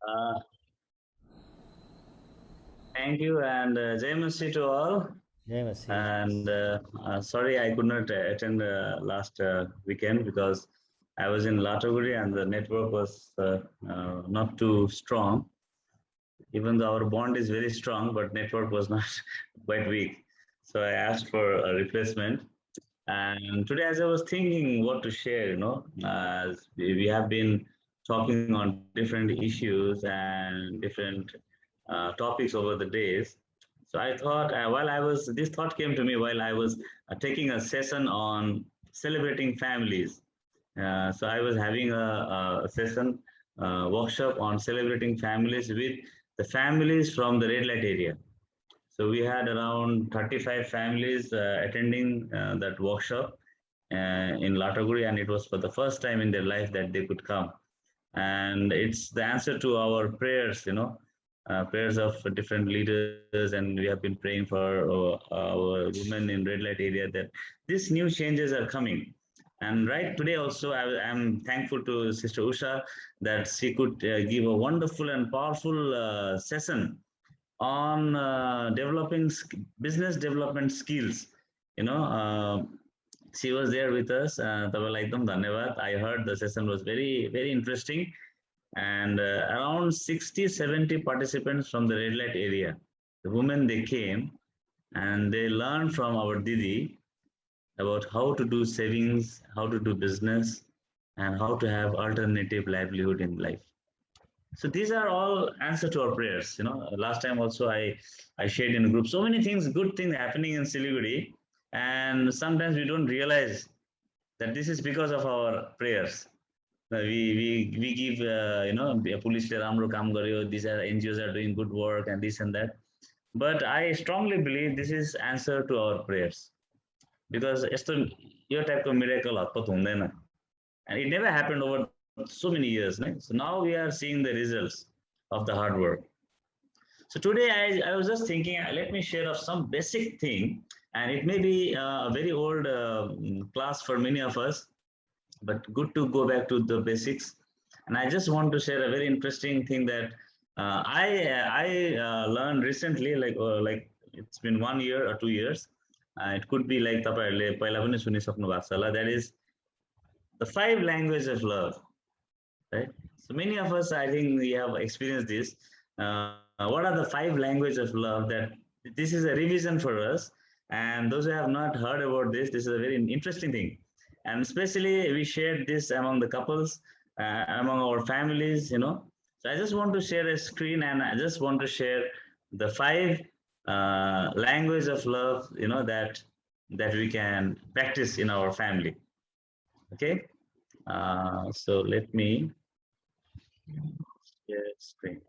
Uh, Thank you and Jai Masti to all. Amos, And sorry I could not attend last weekend because I was in Lataguri and the network was not too strong. Even though our bond is very strong, but network was not quite weak. So I asked for a replacement. And today, as I was thinking what to share, as we have been talking on different issues and different topics over the days. So I thought, this thought came to me while I was taking a session on celebrating families. So I was having a session workshop on celebrating families with the families from the red light area. So we had around 35 families attending that workshop in Lataguri, and it was for the first time in their life that they could come. And it's the answer to our prayers, prayers of different leaders, and we have been praying for our women in red light area that these new changes are coming. And right today also, am thankful to Sister Usha that she could give a wonderful and powerful session on developing business development skills. You know, she was there with us. तपाईँलाई एकदम धन्यवाद. I heard the session was very, very interesting. And around 60, 70 participants from the red light area. The women, they came and they learned from our Didi about how to do savings, how to do business, and how to have alternative livelihood in life. So these are all answer to our prayers. Last time also I shared in a group so many things, good things happening in Siliguri, and sometimes we don't realize that this is because of our prayers. We give police ramro kam garyo, these are NGOs are doing good work and this and that. But I strongly believe this is answer to our prayers, because your type of miracle hatpat hundaina, and it never happened over so many years. Right? So now we are seeing the results of the hard work. So today I was just thinking, let me share of some basic thing, and it may be a very old class for many of us, but good to go back to the basics. And I just want to share a very interesting thing that I learned recently, like it's been 1 year or 2 years. It could be like तपाईँहरूले पहिला पनि सुनिसक्नु भएको छ होला, that is the 5 languages of love, right? So many of us, I think, we have experienced this. What are the 5 languages of love? That this is a revision for us, and those who have not heard about this, this is a very interesting thing, and especially we shared this among the couples, among our families. So I just want to share a screen, and I just want to share the 5 language of love, that we can practice in our family. Okay. So let me share screen.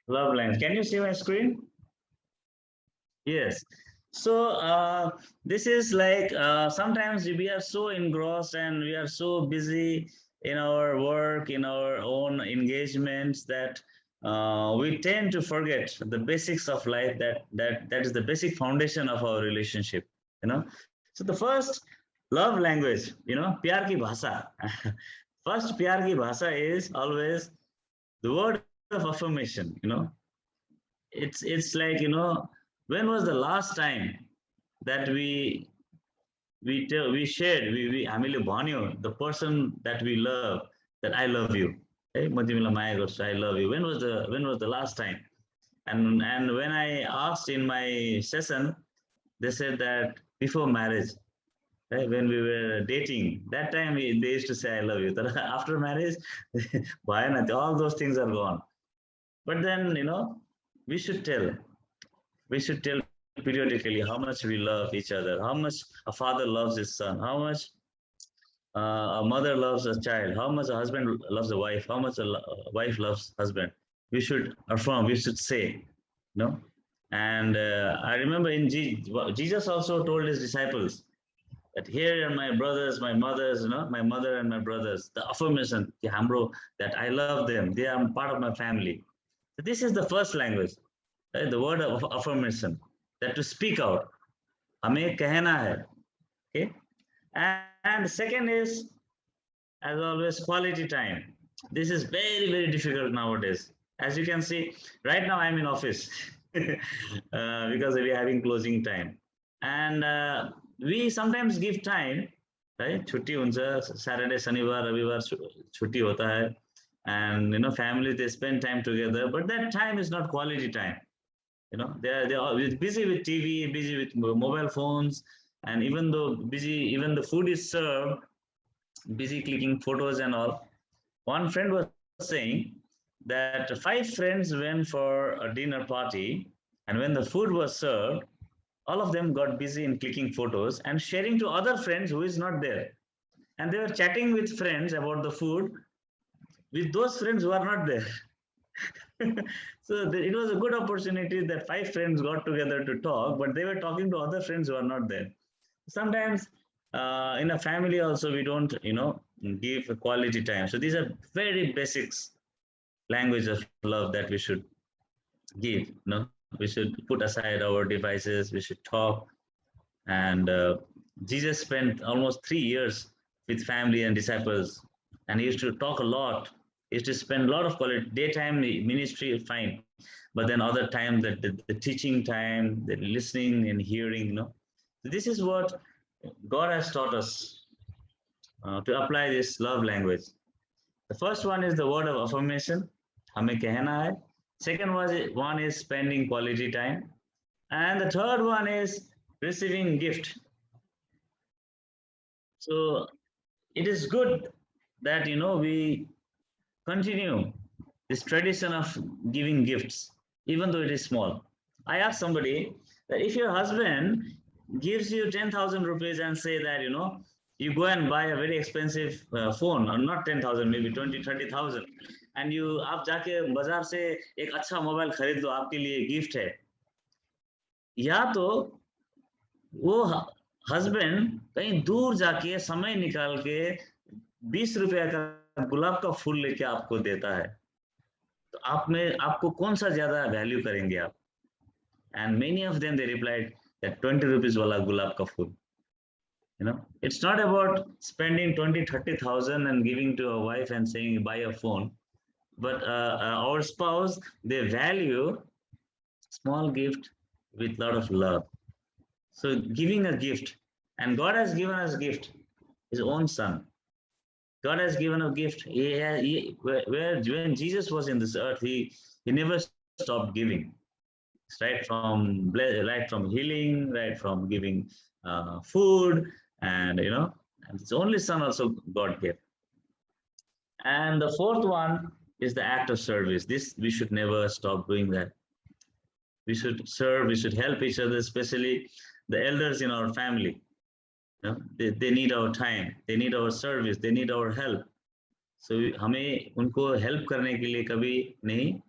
Love lines. Can you see my screen? Yes. So this is like sometimes we are so engrossed and we are so busy in our work, in our own engagements, that we tend to forget the basics of life. That is the basic foundation of our relationship. So the first love language, प्यार की भाषा. First प्यार की भाषा is always the word of affirmation. It's like, when was the last time that we shared, हामीले भन्यो the person that we love, that I love you, है, म तिमीलाई माया गर्छु, I love you. When was the last time? And when I asked in my session, they said that before marriage, right, when we were dating, that time they used to say I love you. After marriage, all those things are gone. But then, we should tell we should tell periodically how much we love each other, how much a father loves his son, how much a mother loves a child, how much a husband loves a wife, how much a wife loves husband. We should affirm, we should say, no. And I remember in Jesus also told his disciples that here are my brothers, my mothers, my mother and my brothers. The affirmation, that I love them, they are part of my family. So this is the first language. right? The word of affirmation, that to speak out. हमें कहना है. Okay. And second is, as always, quality time. This is very, very difficult nowadays. As you can see, right now I'm in office because we're having closing time. And we sometimes give time, right? छुट्टी हुन्छ, Saturday, शनिबार, रविबार छुट्टी होता है. And family, they spend time together, but that time is not quality time. They're always busy with TV, busy with mobile phones, and even the food is served, busy clicking photos and all. One friend was saying that five friends went for a dinner party, and when the food was served, all of them got busy in clicking photos and sharing to other friends who is not there. And they were chatting with friends about the food with those friends who are not there. So it was a good opportunity that five friends got together to talk, but they were talking to other friends who are not there. Sometimes in a family also we don't, give quality time. So these are very basics language of love that we should give. We should put aside our devices. We should talk. And Jesus spent almost 3 years with family and disciples, and he used to talk a lot. He used to spend a lot of quality daytime ministry, fine, but then other time that the teaching time, the listening and hearing. This is what God has taught us to apply this love language. The first one is the word of affirmation. हमें कहना है. Second one is spending quality time. And the third one is receiving gift. So it is good that we continue this tradition of giving gifts, even though it is small. I asked somebody that if your husband gives you 10,000 rupees and say that you go and buy a very expensive phone, or not 10,000, maybe 20, 30,000, and आप जाके बाजार से एक अच्छा mobile खरीद लो, आपके लिए gift है. या तो वो हस्बैंड कहीं दूर जाके समय निकाल के 20 रुपया का गुलाब का फूल लेके आपको देता है, तो आपको कौन सा ज्यादा वैल्यू करेंगे आप? And many of them, they replied that 20 rupees wala gulab ka fool. It's not about spending 20, 30,000 and giving to a wife and saying buy a phone, but our spouse, they value small gift with lot of love. So giving a gift, and God has given us gift, his own son. God has given a gift. When Jesus was in this earth, he never stopped giving. Right from healing, right from giving food, and and his only son also God gave. And the fourth one is the act of service. This we should never stop doing that. We should serve. We should help each other, especially the elders in our family. They need our time. They need our service. They need our help. So हमें उनको help करने के लिए कभी नहीं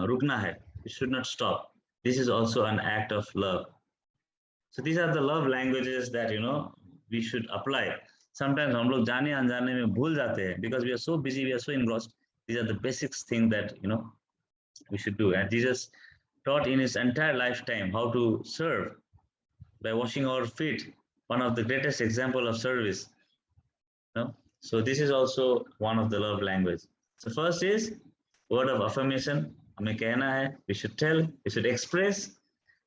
रुकना है. We should not stop. This is also an act of love. So these are the love languages that we should apply. Sometimes हम लोग जाने अनजाने में भूल जाते हैं because we are so busy, we are so engrossed. These are the basics things that we should do. And Jesus taught in his entire lifetime how to serve by washing our feet. One of the greatest example of service. So this is also one of the love language. So first is word of affirmation. हमें कहना है, we should tell, we should express.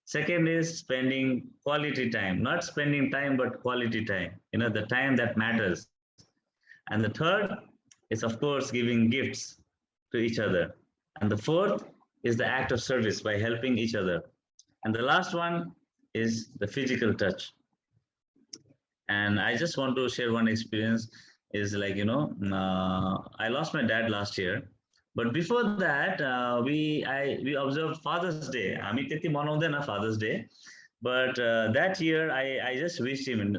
Second is spending quality time, not spending time, but quality time, the time that matters. And the third is, of course, giving gifts to each other. And the fourth is the act of service by helping each other. And the last one is the physical touch. And I just want to share one experience is like, I lost my dad last year. But before that, we observed Father's Day. हामी त्यति मनाउँदैन Father's Day, but that year I just wished him,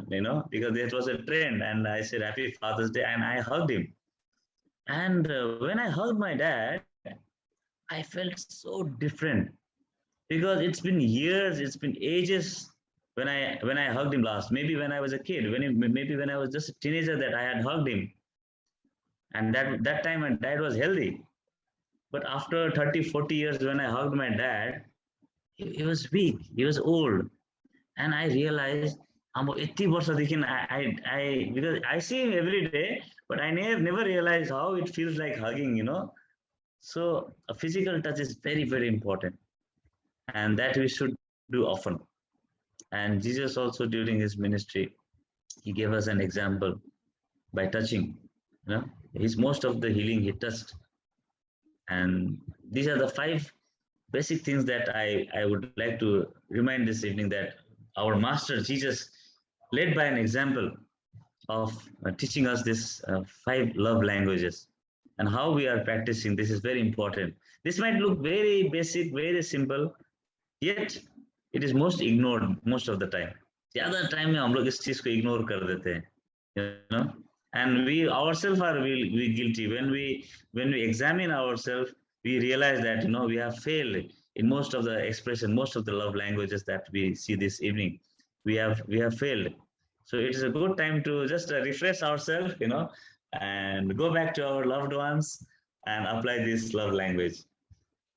because it was a trend, and I said Happy Father's Day, and I hugged him. And when I hugged my dad, I felt so different because it's been years, it's been ages when I hugged him last. Maybe when I was a kid, maybe when I was just a teenager that I had hugged him, and that time my dad was healthy. But after 30, 40 years, when I hugged my dad, he was weak, he was old. And I realized I'm 80 वर्षदेखि I because I see him every day, but I never realized how it feels like hugging, So a physical touch is very, very important, and that we should do often. And Jesus also during his ministry, he gave us an example by touching. His most of the healing he touched. And these are the five basic things that I would like to remind this evening, that our Master Jesus led by an example of teaching us this five love languages, and how we are practicing. This is very important. This might look very basic, very simple, yet it is most ignored most of the time. ज़्यादा time में हम लोग इस चीज को ignore कर देते हैं, you know and we ourselves are we guilty when we examine ourselves. We realize that we have failed in most of the expression, most of the love languages that we see this evening. We have failed. So it is a good time to just refresh ourselves, and go back to our loved ones and apply this love language.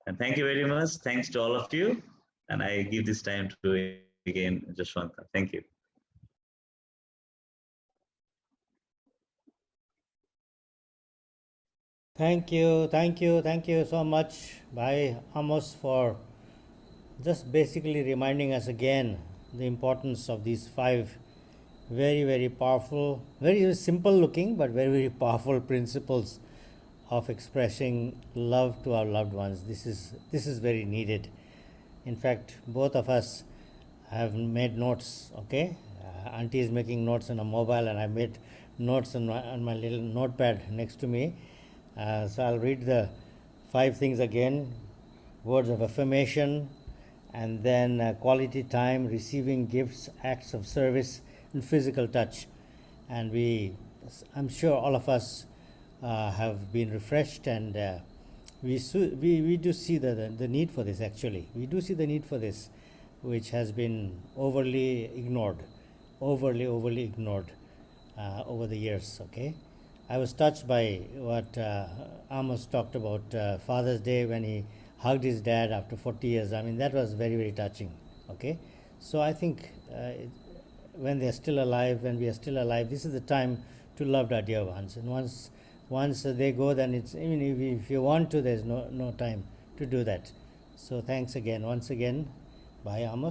And thank you very much. Thanks to all of you. And I give this time to again Jashwanta. Thank you. Thank you so much, Bhai Amos, for just basically reminding us again the importance of these five very, very powerful, very simple looking, but very, very powerful principles of expressing love to our loved ones. This is very needed. In fact, both of us have made notes. Okay, Auntie is making notes on a mobile, and I made notes on my little notepad next to me. So I'll read the five things again: words of affirmation, and then quality time, receiving gifts, acts of service, and physical touch. And I'm sure all of us have been refreshed, and we do see the need for this. Actually, we do see the need for this, which has been overly ignored over the years. Okay, I was touched by what Amos talked about Father's Day, when he hugged his dad after 40 years. I mean, that was very, very touching. Okay, so I think when we are still alive, this is the time to love our dear ones. And once they go, then it's, even if you want to, there's no time to do that. So thanks again, once again. Bye, Amos.